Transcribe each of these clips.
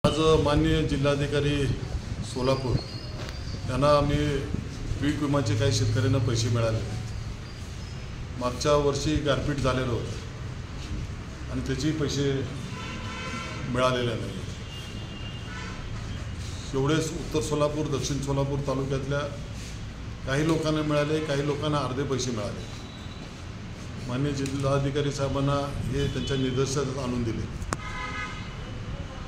आज माननीय जिल्हाधिकारी सोलापूर यांना आम्ही पीक विम्याचे काही शेतकऱ्यांना पैसे मिळाले। मागच्या वर्षी गारपीट झालेलं होतं आणि त्याचे पैसे मिळालेले नाही। एवढेच उत्तर सोलापूर दक्षिण सोलापूर तालुक्यातल्या काही लोकांना मिळाले, काही लोकांना अर्धे पैसे मिळाले। माननीय जिल्हाधिकारी साहेबांना हे त्यांच्या निदर्शनास आणून दिले।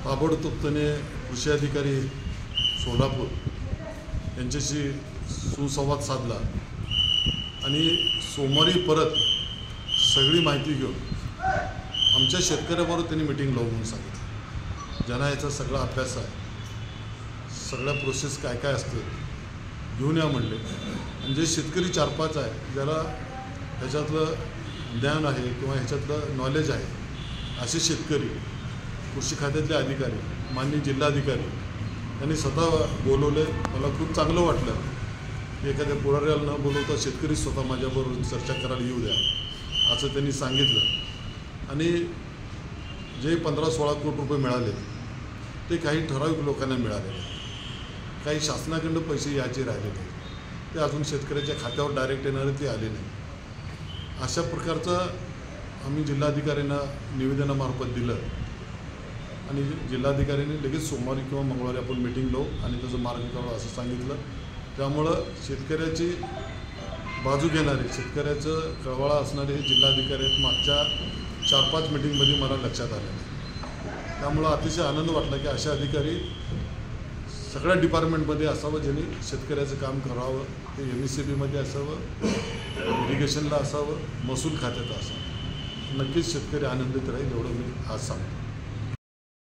ताबडतोबपणे कृषी अधिकारी सोलापूर यांच्याशी सुसंवाद साधला आणि सोमवारी परत सगळी माहिती घेऊन आमच्या शेतकऱ्याबरोबर त्यांनी मीटिंग लावून सांगितलं। ज्यांना याचा सगळा अभ्यास आहे, सगळ्या प्रोसेस काय काय असतं घेऊन या म्हणले। आणि जे शेतकरी 4-5 आहे, ज्याला ह्याच्यातलं ज्ञान आहे किंवा ह्याच्यातलं नॉलेज आहे, असे शेतकरी कृषी खात्यातले अधिकारी माननीय जिल्हाधिकारी यांनी स्वतः बोलवले। मला खूप चांगलं वाटलं की एखाद्या पुढाऱ्याला न बोलवता शेतकरी स्वतः माझ्याबरोबर चर्चा करायला येऊ द्या असं त्यांनी सांगितलं। आणि जे 15-16 कोटी रुपये मिळाले ते काही ठराविक लोकांना मिळाले, काही शासनाकडून पैसे याचे राहिले नाही, ते अजून शेतकऱ्याच्या खात्यावर डायरेक्ट येणारे ते आले नाही। अशा प्रकारचं आम्ही जिल्हाधिकाऱ्यांना निवेदनामार्फत दिलं आणि जिल्हाधिकाऱ्यांनी लगेच सोमवारी किंवा मंगळवारी आपण मीटिंग लावू आणि त्याचं मार्ग काढू असं सांगितलं। त्यामुळं शेतकऱ्याची बाजू घेणारे, शेतकऱ्याचं कळवळा असणारे हे जिल्हाधिकारी आहेत। मागच्या 4-5 मीटिंगमध्ये मला लक्षात आलं। त्यामुळं अतिशय आनंद वाटला की अशा अधिकारी सगळ्या डिपार्टमेंटमध्ये असावं, ज्यांनी शेतकऱ्याचं काम करावं। ते MSCBमध्ये असावं, इरिगेशनला असावं, महसूल खात्यात असावं। नक्कीच शेतकरी आनंदित राहील एवढं मी आज सांगतो।